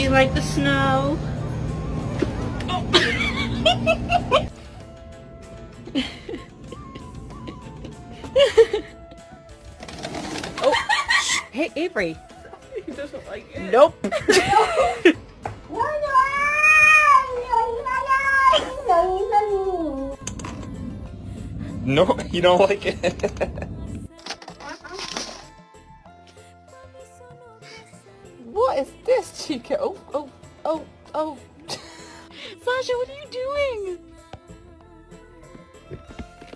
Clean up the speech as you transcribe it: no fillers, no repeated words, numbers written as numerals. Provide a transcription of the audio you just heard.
you like the snow? Oh, hey Avery. He doesn't like it. Nope. No, you don't like it. What is this, Chica? Oh, oh.